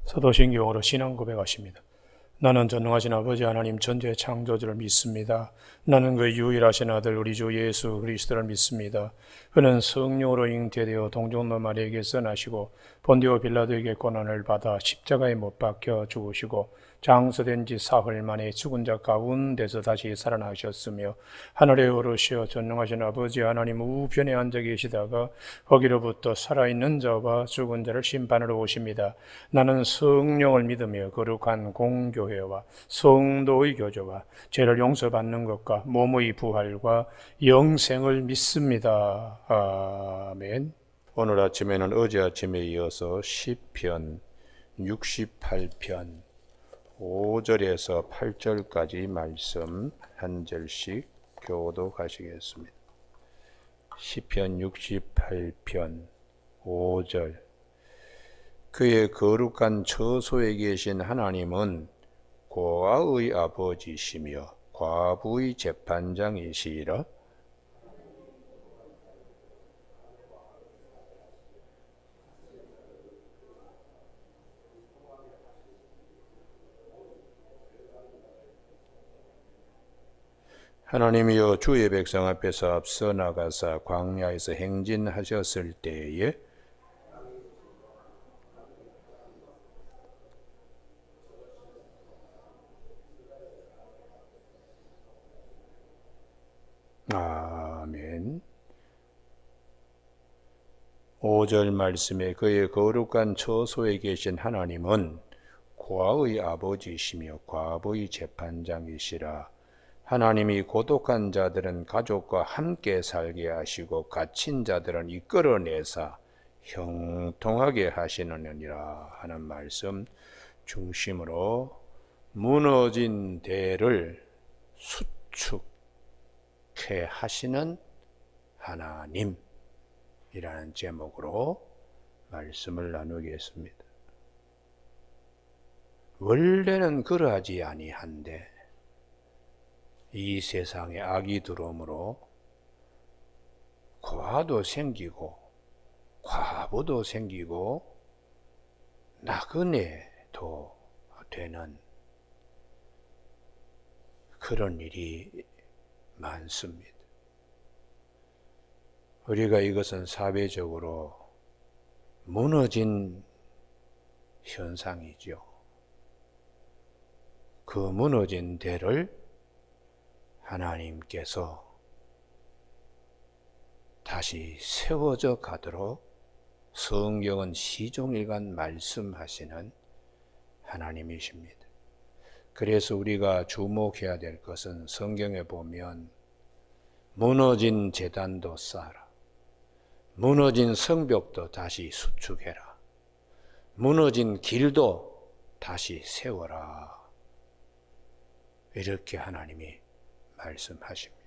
사도신경으로 신앙 고백하십니다. 나는 전능하신 아버지 하나님 전지의 창조주를 믿습니다. 나는 그 유일하신 아들 우리 주 예수 그리스도를 믿습니다. 그는 성령으로 잉태되어 동정노 마리아에게서 나시고 본디오 빌라도에게 고난을 받아 십자가에 못 박혀 죽으시고 장사된 지 사흘 만에 죽은 자 가운데서 다시 살아나셨으며 하늘에 오르시어 전능하신 아버지 하나님 우편에 앉아 계시다가 거기로부터 살아있는 자와 죽은 자를 심판하러 오십니다. 나는 성령을 믿으며 거룩한 공교회와 성도의 교제와 죄를 용서받는 것과 몸의 부활과 영생을 믿습니다. 아멘. 오늘 아침에는 어제 아침에 이어서 시편 68편 5절에서 8절까지 말씀 한 절씩 교독하시겠습니다. 시편 68편 5절. 그의 거룩한 처소에 계신 하나님은 고아의 아버지시며 과부의 재판장이시라. 하나님이여 주의 백성 앞에서 앞서 나가사 광야에서 행진하셨을 때에 아멘. 5절 말씀에 그의 거룩한 처소에 계신 하나님은 고아의 아버지시며 과부의 재판장이시라. 하나님이 고독한 자들은 가족과 함께 살게 하시고 갇힌 자들은 이끌어내사 형통하게 하시느니라 하는 말씀 중심으로 무너진 대를 수축해 하시는 하나님이라는 제목으로 말씀을 나누겠습니다. 원래는 그러하지 아니한데 이 세상에 악이 들어오므로 고아도 생기고 과부도 생기고 나그네도 되는 그런 일이 많습니다. 우리가 이것은 사회적으로 무너진 현상이죠. 그 무너진 대를 하나님께서 다시 세워져 가도록 성경은 시종일관 말씀하시는 하나님이십니다. 그래서 우리가 주목해야 될 것은 성경에 보면 무너진 제단도 쌓아라. 무너진 성벽도 다시 수축해라. 무너진 길도 다시 세워라. 이렇게 하나님이 말씀하십니다.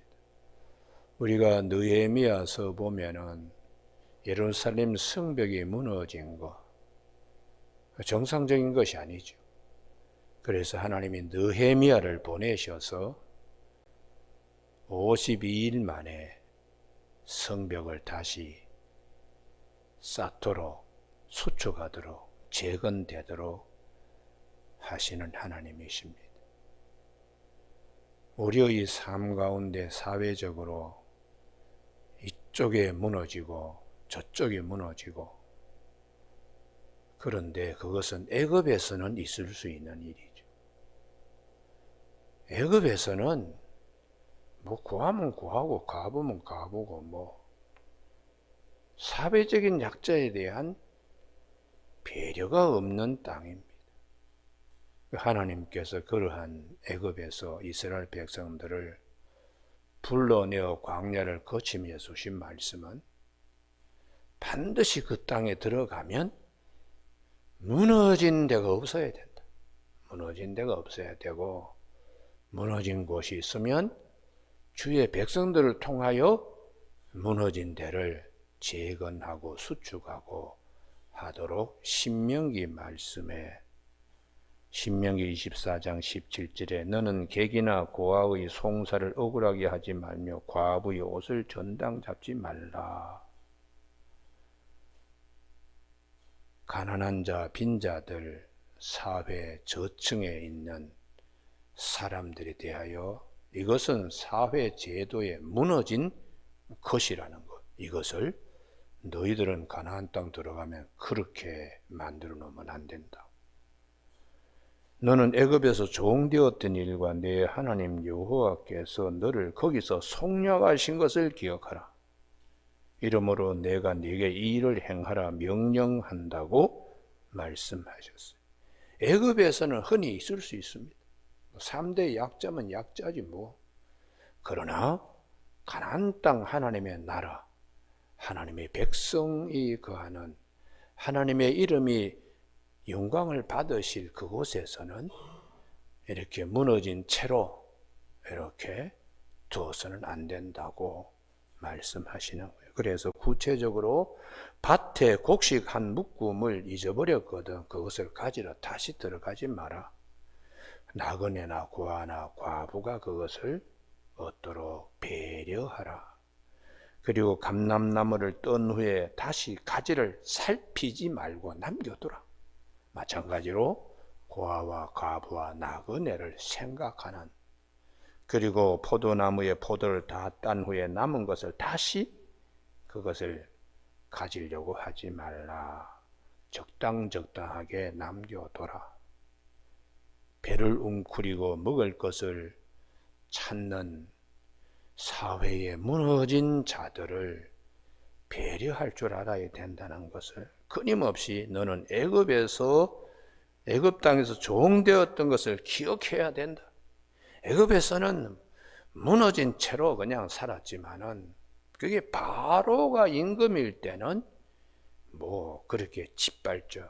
우리가 느헤미야서 보면은 예루살렘 성벽이 무너진 거 정상적인 것이 아니죠. 그래서 하나님이 느헤미야를 보내셔서 52일 만에 성벽을 다시 쌓도록 수축하도록 재건되도록 하시는 하나님이십니다. 우리의 삶 가운데 사회적으로 이쪽에 무너지고 저쪽에 무너지고 그런데 그것은 애굽에서는 있을 수 있는 일이죠. 애굽에서는 구하면 구하고 가보면 가보고 사회적인 약자에 대한 배려가 없는 땅입니다. 하나님께서 그러한 애굽에서 이스라엘 백성들을 불러내어 광야를 거치며 주신 말씀은 반드시 그 땅에 들어가면 무너진 데가 없어야 된다. 무너진 데가 없어야 되고 무너진 곳이 있으면 주의 백성들을 통하여 무너진 데를 재건하고 수축하고 하도록 신명기 말씀에 신명기 24장 17절에 너는 객이나 고아의 송사를 억울하게 하지 말며 과부의 옷을 전당 잡지 말라. 가난한 자, 빈자들, 사회 저층에 있는 사람들에 대하여 이것은 사회 제도에 무너진 것이라는 것, 이것을 너희들은 가나안 땅 들어가면 그렇게 만들어 놓으면 안 된다. 너는 애굽에서 종되었던 일과 내 하나님 여호와께서 너를 거기서 속량하신 것을 기억하라. 이러므로 내가 네게 이 일을 행하라 명령한다고 말씀하셨어요. 애굽에서는 흔히 있을 수 있습니다. 3대 약자면 약자지 뭐. 그러나 가나안 땅 하나님의 나라, 하나님의 백성이 거하는 하나님의 이름이 영광을 받으실 그곳에서는 이렇게 무너진 채로 이렇게 두어서는 안 된다고 말씀하시는 거예요. 그래서 구체적으로 밭에 곡식 한 묶음을 잊어버렸거든. 그것을 가지러 다시 들어가지 마라. 나그네나 고아나 과부가 그것을 얻도록 배려하라. 그리고 감람나무를 떤 후에 다시 가지를 살피지 말고 남겨두라. 마찬가지로 고아와 과부와 나그네를 생각하는, 그리고 포도나무에 포도를 다 딴 후에 남은 것을 다시 그것을 가지려고 하지 말라. 적당하게 남겨둬라. 배를 웅크리고 먹을 것을 찾는 사회에 무너진 자들을 배려할 줄 알아야 된다는 것을, 끊임없이 너는 애굽 땅에서 종되었던 것을 기억해야 된다. 애굽에서는 무너진 채로 그냥 살았지만은 그게 바로가 임금일 때는 뭐 그렇게 짓밟죠.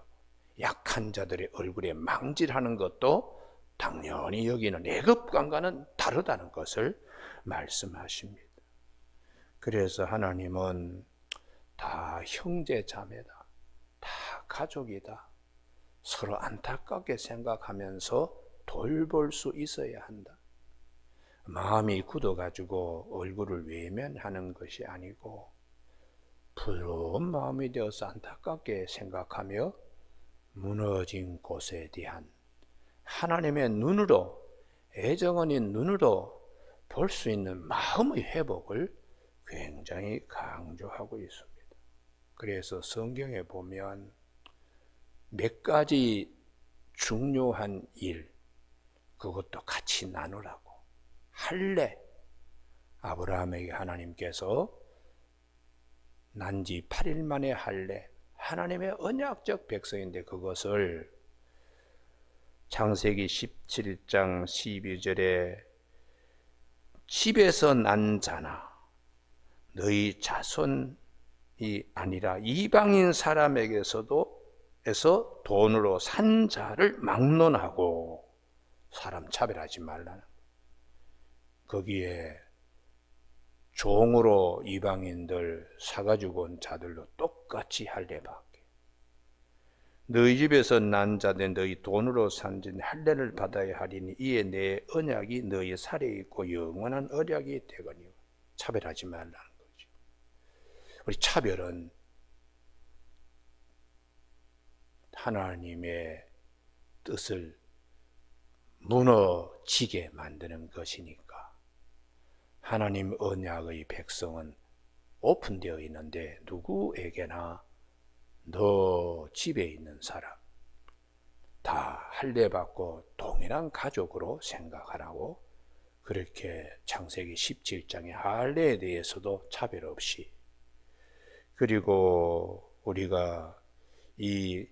약한 자들의 얼굴에 망질하는 것도 당연히 여기는 애굽과는 다르다는 것을 말씀하십니다. 그래서 하나님은 다 형제 자매다, 다 가족이다, 서로 안타깝게 생각하면서 돌볼 수 있어야 한다. 마음이 굳어가지고 얼굴을 외면하는 것이 아니고 부러운 마음이 되어서 안타깝게 생각하며 무너진 곳에 대한 하나님의 눈으로, 애정어린 눈으로 볼 수 있는 마음의 회복을 굉장히 강조하고 있습니다. 그래서 성경에 보면 몇 가지 중요한 일, 그것도 같이 나누라고. 할례, 아브라함에게 하나님께서 난지 8일 만에 할례, 하나님의 언약적 백성인데 그것을 창세기 17장 12절에 집에서 난 자나 너희 자손이 아니라 이방인 사람에게서도 에서 돈으로 산 자를 막론하고 사람 차별하지 말라는, 거기에 종으로 이방인들 사가지고 온 자들로 똑같이 할례받게. 너희 집에서 난 자들 너희 돈으로 산 자는 할례를 받아야 하리니 이에 내 언약이 너희 살에 있고 영원한 언약이 되거니와. 차별하지 말라는 거죠. 우리 차별은 하나님의 뜻을 무너지게 만드는 것이니까. 하나님 언약의 백성은 오픈되어 있는데 누구에게나 너 집에 있는 사람 다 할례받고 동일한 가족으로 생각하라고, 그렇게 창세기 17장의 할례에 대해서도 차별 없이, 그리고 우리가 이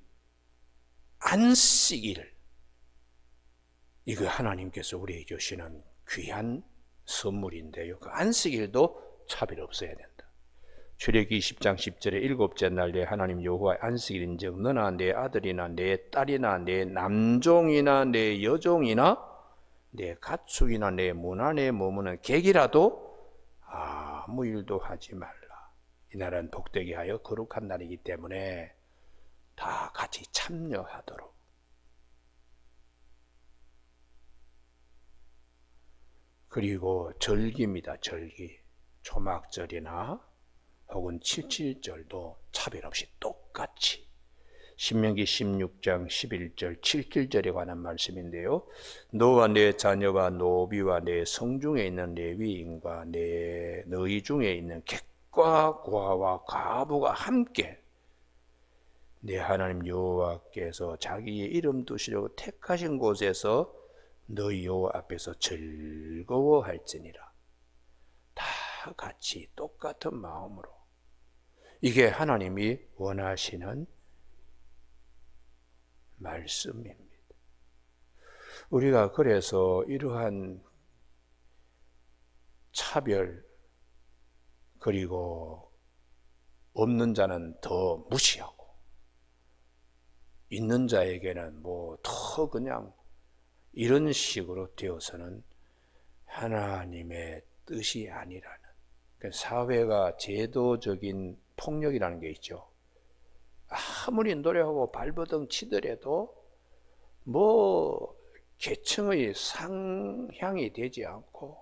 안식일, 이거 하나님께서 우리에게 주시는 귀한 선물인데요. 그 안식일도 차별 없어야 된다. 출애굽기 20장 10절에 일곱째 날 내 하나님 여호와의 안식일인즉 너나 내 아들이나 내 딸이나 내 남종이나 내 여종이나 내 가축이나 내 문 안에 머무는 객이라도 아무 일도 하지 말라. 이 날은 복되게 하여 거룩한 날이기 때문에 다 같이 참여하도록. 그리고 절기입니다. 절기. 초막절이나 혹은 칠칠절도 차별 없이 똑같이 신명기 16장 11절 7절에 관한 말씀인데요. 너와 내 자녀와 노비와 내 성중에 있는 레위인과 너희 중에 있는 객과 고아와 과부가 함께 내 하나님 여호와께서 자기의 이름 두시려고 택하신 곳에서 너희 여호와 앞에서 즐거워할지니라. 다 같이 똑같은 마음으로. 이게 하나님이 원하시는 말씀입니다. 우리가 그래서 이러한 차별 그리고 없는 자는 더 무시하고 있는 자에게는 뭐 더 그냥 이런 식으로 되어서는 하나님의 뜻이 아니라는, 사회가 제도적인 폭력이라는 게 있죠. 아무리 노력하고 발버둥 치더라도 뭐 계층의 상향이 되지 않고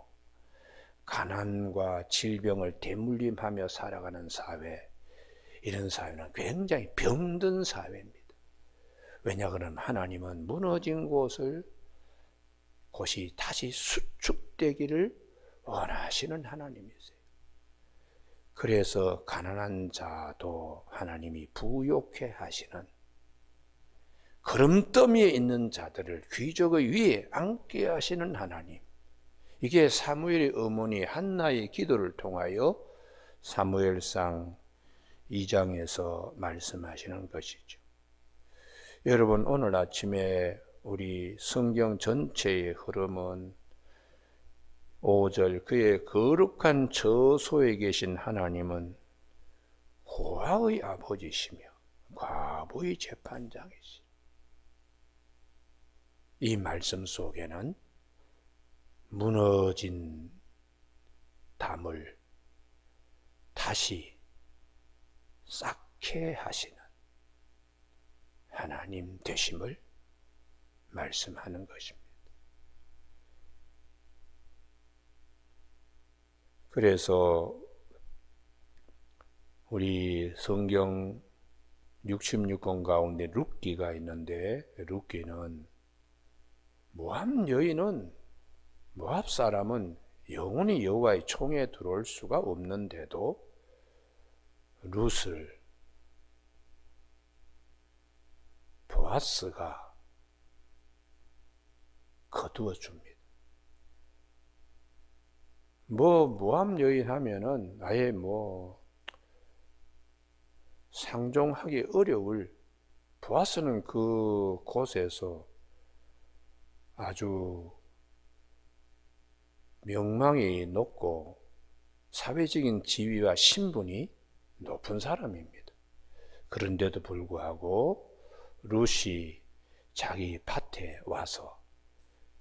가난과 질병을 대물림하며 살아가는 사회, 이런 사회는 굉장히 병든 사회입니다. 왜냐 그러면 하나님은 무너진 곳이 다시 수축되기를 원하시는 하나님이세요. 그래서 가난한 자도 하나님이 부욕해 하시는, 걸음더미에 있는 자들을 귀족의 위에 앉게 하시는 하나님. 이게 사무엘의 어머니 한나의 기도를 통하여 사무엘상 2장에서 말씀하시는 것이죠. 여러분, 오늘 아침에 우리 성경 전체의 흐름은 5절 그의 거룩한 저소에 계신 하나님은 고아의 아버지시며 과부의 재판장이시. 이 말씀 속에는 무너진 담을 다시 쌓게 하시는 하나님 되심을 말씀하는 것입니다. 그래서 우리 성경 66권 가운데 룻기가 있는데, 룻기는 모압 여인은, 모압 사람은 영원히 여호와의 총에 들어올 수가 없는데도 룻을 보아스가 거두어 줍니다. 모압 여인 하면은 아예 상종하기 어려울, 보아스는 그 곳에서 아주 명망이 높고 사회적인 지위와 신분이 높은 사람입니다. 그런데도 불구하고 룻이 자기 밭에 와서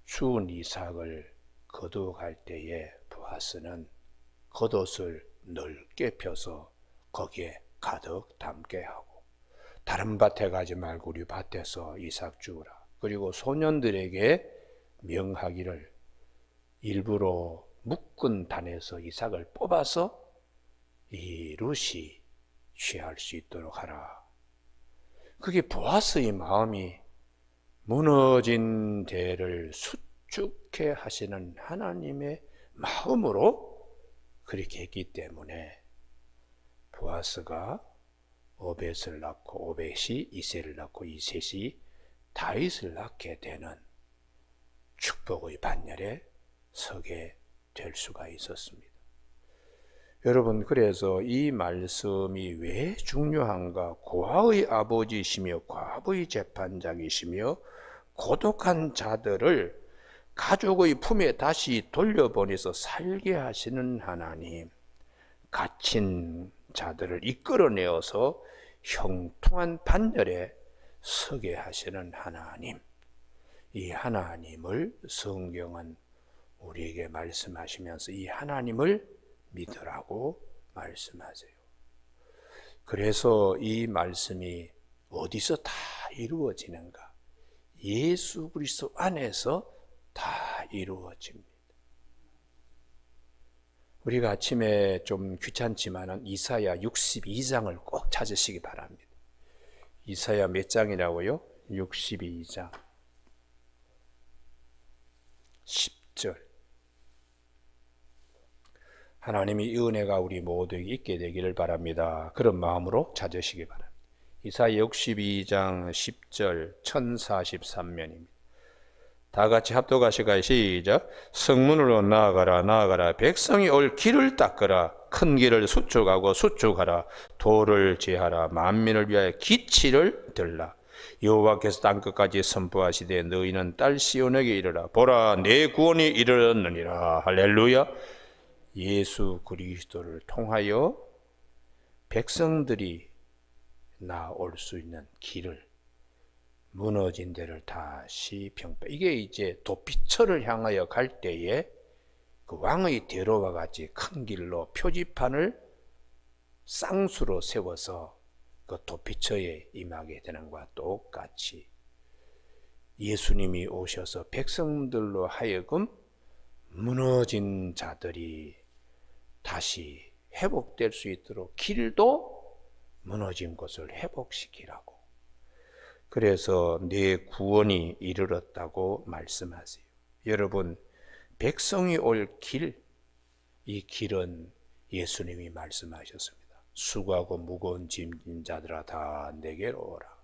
죽은 이삭을 거두어갈 때에 보아스는 겉옷을 넓게 펴서 거기에 가득 담게 하고, 다른 밭에 가지 말고 우리 밭에서 이삭 주우라. 그리고 소년들에게 명하기를 일부러 묶은 단에서 이삭을 뽑아서 이 룻이 취할 수 있도록 하라. 그게 보아스의 마음이 무너진 데를 수축해 하시는 하나님의 마음으로 그렇게 했기 때문에 보아스가 오벳을 낳고 오벳이 이새를 낳고 이셋이 다윗을 낳게 되는 축복의 반열에 서게 될 수가 있었습니다. 여러분, 그래서 이 말씀이 왜 중요한가? 고아의 아버지시며 과부의 재판장이시며 고독한 자들을 가족의 품에 다시 돌려보내서 살게 하시는 하나님, 갇힌 자들을 이끌어내어서 형통한 반열에 서게 하시는 하나님, 이 하나님을 성경은 우리에게 말씀하시면서 이 하나님을 믿으라고 말씀하세요. 그래서 이 말씀이 어디서 다 이루어지는가? 예수 그리스도 안에서 다 이루어집니다. 우리가 아침에 좀 귀찮지만 이사야 62장을 꼭 찾으시기 바랍니다. 이사야 몇 장이라고요? 62장 10절. 하나님이 이 은혜가 우리 모두에게 있게 되기를 바랍니다. 그런 마음으로 찾으시기 바랍니다. 이사야 62장 10절 1043면입니다. 다 같이 합독하시고 시작. 성문으로 나아가라 나아가라. 백성이 올 길을 닦으라. 큰 길을 수축하고 수축하라. 도를 제하라. 만민을 위하여 기치를 들라. 여호와께서 땅끝까지 선포하시되 너희는 딸 시온에게 이르라. 보라 내 구원이 이르렀느니라. 할렐루야. 예수 그리스도를 통하여 백성들이 나올 수 있는 길을, 무너진 데를 다시 평파. 이게 이제 도피처를 향하여 갈 때에 그 왕의 대로와 같이 큰 길로 표지판을 쌍수로 세워서 그 도피처에 임하게 되는 것과 똑같이 예수님이 오셔서 백성들로 하여금 무너진 자들이 다시 회복될 수 있도록 길도 무너진 것을 회복시키라고. 그래서 내 구원이 이르렀다고 말씀하세요. 여러분, 백성이 올 길, 이 길은 예수님이 말씀하셨습니다. 수고하고 무거운 짐진 자들아 다 내게로 오라.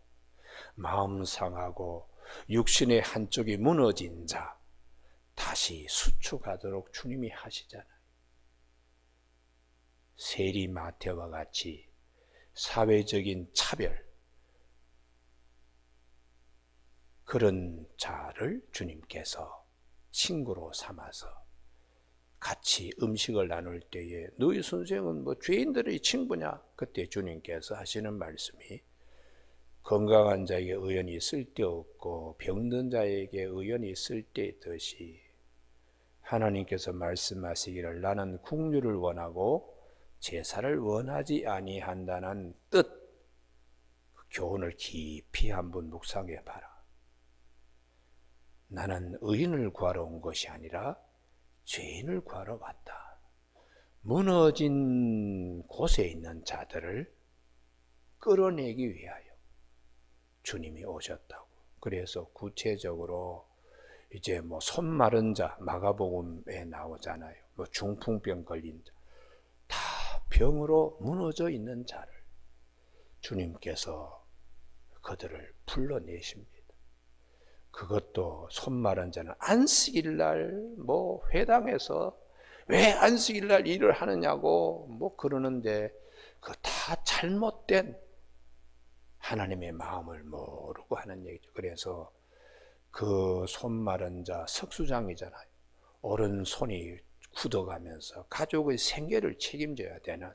마음 상하고 육신의 한쪽이 무너진 자 다시 수축하도록 주님이 하시잖아요. 세리 마태와 같이 사회적인 차별, 그런 자를 주님께서 친구로 삼아서 같이 음식을 나눌 때에 너희 선생은 뭐 죄인들의 친구냐? 그때 주님께서 하시는 말씀이 건강한 자에게 의연히 쓸데없고 병든 자에게 의연히 쓸데있듯이 하나님께서 말씀하시기를 나는 긍휼을 원하고 제사를 원하지 아니한다는 뜻, 그 교훈을 깊이 한번 묵상해 봐라. 나는 의인을 구하러 온 것이 아니라 죄인을 구하러 왔다. 무너진 곳에 있는 자들을 끌어내기 위하여 주님이 오셨다고. 그래서 구체적으로 이제 뭐 손 마른 자, 마가복음에 나오잖아요. 뭐 중풍병 걸린 자, 다 병으로 무너져 있는 자를 주님께서 그들을 불러내십니다. 그것도 손 마른 자는 안식일날 뭐 회당에서 왜 안식일날 일을 하느냐고 뭐 그러는데 그 다 잘못된 하나님의 마음을 모르고 하는 얘기죠. 그래서 그 손 마른 자 석수장이잖아요. 오른손이 굳어가면서 가족의 생계를 책임져야 되는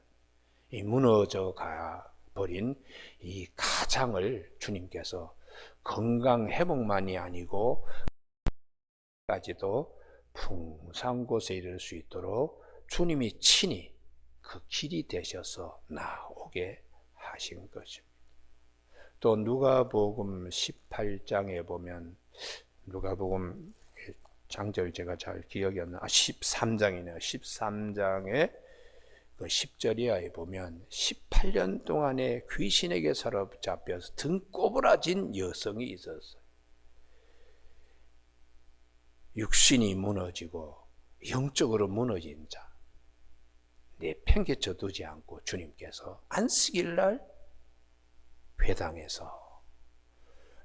이 무너져 가버린 이 가장을 주님께서 건강 회복만이 아니고 까지도 풍성한 곳에 이를 수 있도록 주님이 친히 그 길이 되셔서 나오게 하신 것입니다. 또 누가복음 18장에 보면 누가복음 장절 제가 잘 기억이 안 나. 13장이네요. 13장에 그 10절이하에 보면 18년 동안에 귀신에게 사로잡혀서 등 꼬부라진 여성이 있었어요. 육신이 무너지고 영적으로 무너진 자, 내팽개쳐 두지 않고 주님께서 안식일날 회당에서,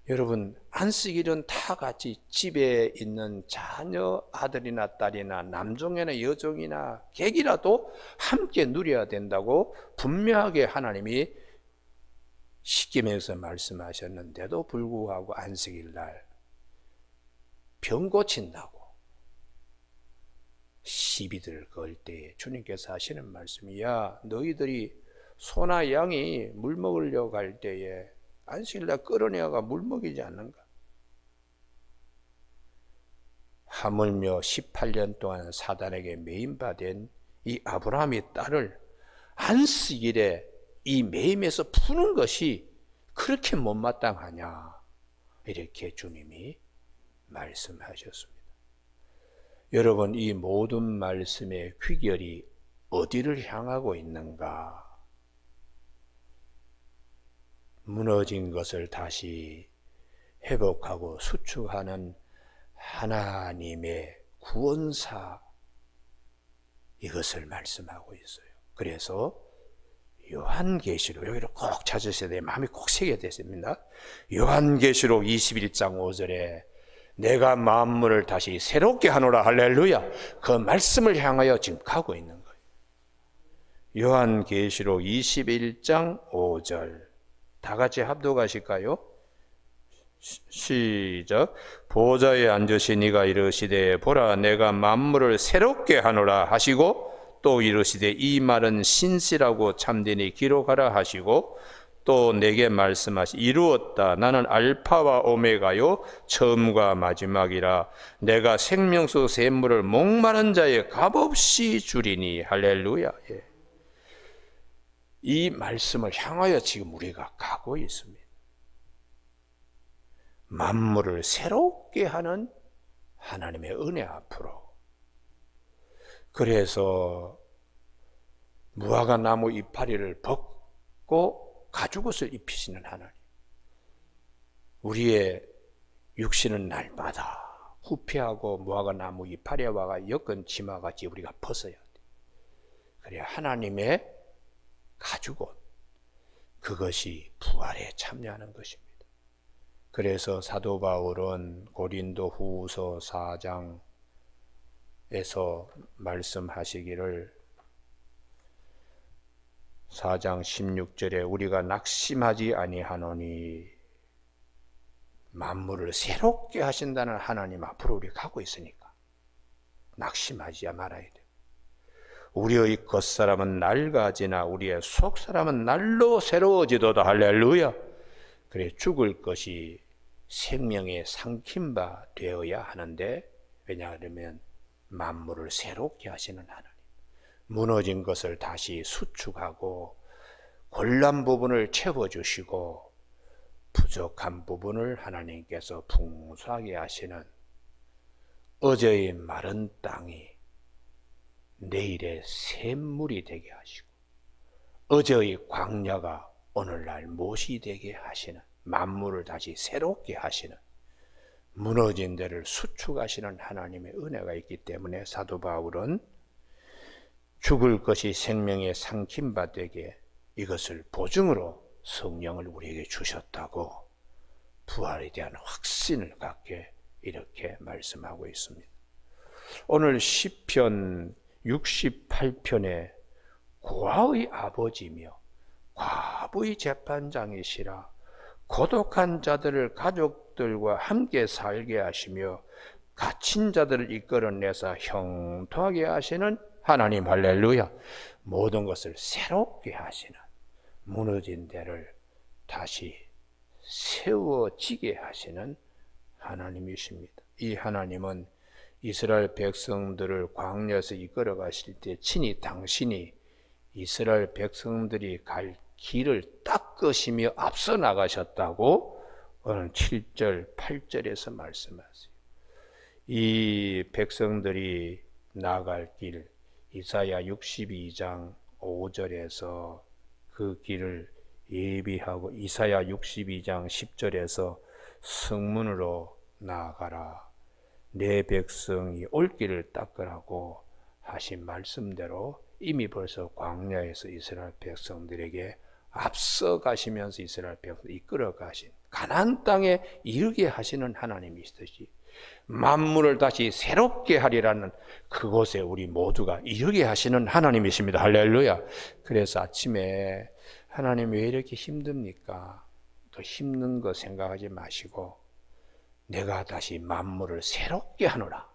여러분 안식일은 다 같이 집에 있는 자녀 아들이나 딸이나 남종이나 여종이나 객이라도 함께 누려야 된다고 분명하게 하나님이 십계명에서 말씀하셨는데도 불구하고 안식일날 병 고친다고 시비들 걸 때 주님께서 하시는 말씀이 야 너희들이 소나 양이 물 먹으려고 할 때에 안식일날 끌어내어가 물 먹이지 않는가? 하물며 18년 동안 사단에게 매임받은 이 아브라함의 딸을 안식일에 이 매임에서 푸는 것이 그렇게 못마땅하냐? 이렇게 주님이 말씀하셨습니다. 여러분 이 모든 말씀의 귀결이 어디를 향하고 있는가? 무너진 것을 다시 회복하고 수축하는 하나님의 구원사, 이것을 말씀하고 있어요. 그래서 요한계시록, 여기를 꼭 찾으셔야 돼요. 마음이 꼭 새겨야 되십니다. 요한계시록 21장 5절에 내가 만물을 다시 새롭게 하노라, 할렐루야, 그 말씀을 향하여 지금 가고 있는 거예요. 요한계시록 21장 5절 다 같이 합독하실까요? 시작. 보좌에 앉으신 이가 이르시되 보라 내가 만물을 새롭게 하노라 하시고, 또 이르시되 이 말은 신실하고 참되니 기록하라 하시고, 또 내게 말씀하시 이루었다 나는 알파와 오메가요 처음과 마지막이라 내가 생명수 샘물을 목마른 자의 값없이 주리니, 할렐루야. 예. 이 말씀을 향하여 지금 우리가 가고 있습니다. 만물을 새롭게 하는 하나님의 은혜 앞으로. 그래서 무화과 나무 이파리를 벗고 가죽옷을 입히시는 하나님, 우리의 육신은 날마다 후피하고 무화과 나무 이파리와 엮은 치마같이 우리가 벗어야 돼. 그래야 하나님의 가죽옷, 그것이 부활에 참여하는 것입니다. 그래서 사도 바울은 고린도 후서 4장에서 말씀하시기를, 4장 16절에 우리가 낙심하지 아니하노니, 만물을 새롭게 하신다는 하나님 앞으로 우리 가고 있으니까 낙심하지 말아야 돼요. 우리의 겉사람은 낡아지나 우리의 속사람은 날로 새로워지도다, 할렐루야. 그래 죽을 것이 생명의 삼킨 바 되어야 하는데, 왜냐하면 만물을 새롭게 하시는 하나님, 무너진 것을 다시 수축하고 골란 부분을 채워주시고 부족한 부분을 하나님께서 풍성하게 하시는, 어제의 마른 땅이 내일의 샘물이 되게 하시고 어제의 광야가 오늘날 못이 되게 하시는, 만물을 다시 새롭게 하시는, 무너진 데를 수축하시는 하나님의 은혜가 있기 때문에 사도 바울은 죽을 것이 생명의 삼킨 바 되게 이것을 보증으로 성령을 우리에게 주셨다고 부활에 대한 확신을 갖게 이렇게 말씀하고 있습니다. 오늘 시편 68편에 고아의 아버지며 과부의 재판장이시라 고독한 자들을 가족들과 함께 살게 하시며 갇힌 자들을 이끌어내사 형통하게 하시는 하나님, 할렐루야. 모든 것을 새롭게 하시는, 무너진 데를 다시 세워지게 하시는 하나님이십니다. 이 하나님은 이스라엘 백성들을 광야에서 이끌어 가실 때 친히 당신이 이스라엘 백성들이 갈 길을 닦으시며 앞서 나가셨다고 오늘 7절, 8절에서 말씀하세요. 이 백성들이 나갈 길, 이사야 62장 5절에서 그 길을 예비하고, 이사야 62장 10절에서 성문으로 나아가라, 내 백성이 올 길을 닦으라고 하신 말씀대로 이미 벌써 광야에서 이스라엘 백성들에게 앞서 가시면서 이스라엘 백성을 이끌어 가신, 가나안 땅에 이르게 하시는 하나님이시듯이 만물을 다시 새롭게 하리라는 그곳에 우리 모두가 이르게 하시는 하나님이십니다. 할렐루야. 그래서 아침에 하나님 왜 이렇게 힘듭니까? 또 힘든 거 생각하지 마시고 내가 다시 만물을 새롭게 하노라,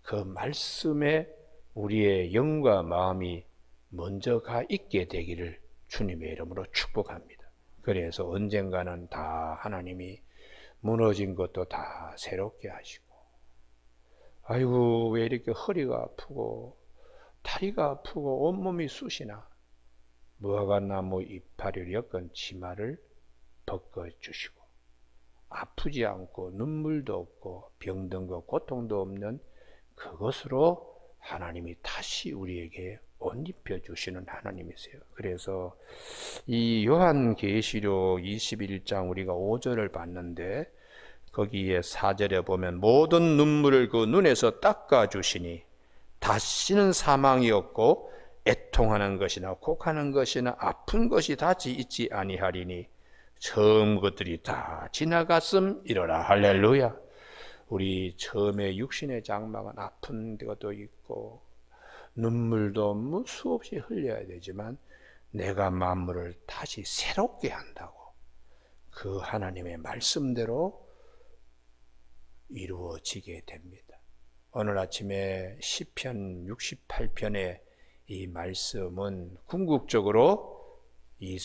그 말씀에 우리의 영과 마음이 먼저 가 있게 되기를 주님의 이름으로 축복합니다. 그래서 언젠가는 다 하나님이 무너진 것도 다 새롭게 하시고, 아이고 왜 이렇게 허리가 아프고 다리가 아프고 온몸이 쑤시나, 무화과나무 이파리를 엮은 치마를 벗겨주시고 아프지 않고 눈물도 없고 병든 것 고통도 없는 그것으로 하나님이 다시 우리에게 옷 입혀 주시는 하나님이세요. 그래서 이 요한계시록 21장 우리가 5절을 봤는데 거기에 4절에 보면 모든 눈물을 그 눈에서 닦아 주시니 다시는 사망이 없고 애통하는 것이나 곡하는 것이나 아픈 것이 다시 있지 아니하리니 처음 것들이 다 지나갔음이로라. 할렐루야. 우리 처음에 육신의 장막은 아픈 것도 있고 눈물도 수없이 흘려야 되지만 내가 만물을 다시 새롭게 한다고 그 하나님의 말씀대로 이루어지게 됩니다. 오늘 아침에 시편 68편의 이 말씀은 궁극적으로 이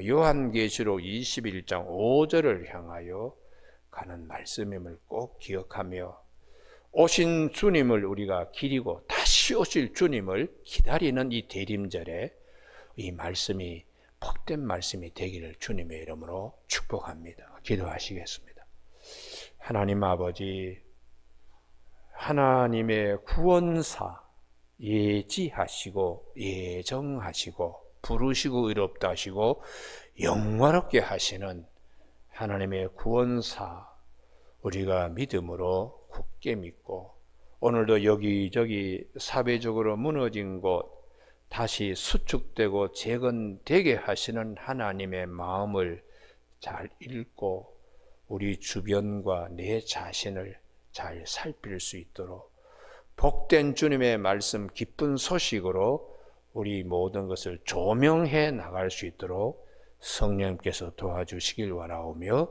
요한계시록 21장 5절을 향하여 가는 말씀임을 꼭 기억하며 오신 주님을 우리가 기리고 다시 오실 주님을 기다리는 이 대림절에 이 말씀이 복된 말씀이 되기를 주님의 이름으로 축복합니다. 기도하시겠습니다. 하나님 아버지, 하나님의 구원사 예지하시고 예정하시고 부르시고 의롭다 하시고 영화롭게 하시는 하나님의 구원사 우리가 믿음으로 굳게 믿고 오늘도 여기저기 사회적으로 무너진 곳 다시 수축되고 재건되게 하시는 하나님의 마음을 잘 읽고 우리 주변과 내 자신을 잘 살필 수 있도록 복된 주님의 말씀 기쁜 소식으로 우리 모든 것을 조명해 나갈 수 있도록 성령님께서 도와주시길 원하오며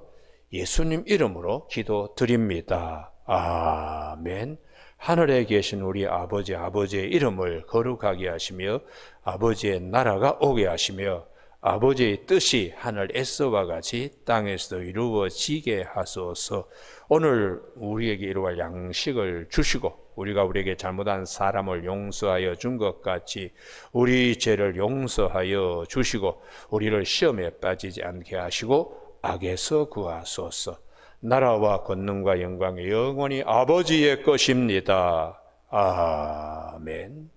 예수님 이름으로 기도드립니다. 아멘. 하늘에 계신 우리 아버지, 아버지의 이름을 거룩하게 하시며 아버지의 나라가 오게 하시며 아버지의 뜻이 하늘에서와 같이 땅에서도 이루어지게 하소서. 오늘 우리에게 이루어갈 양식을 주시고 우리가 우리에게 잘못한 사람을 용서하여 준 것 같이 우리 죄를 용서하여 주시고 우리를 시험에 빠지지 않게 하시고 악에서 구하소서. 나라와 권능과 영광이 영원히 아버지의 것입니다. 아멘.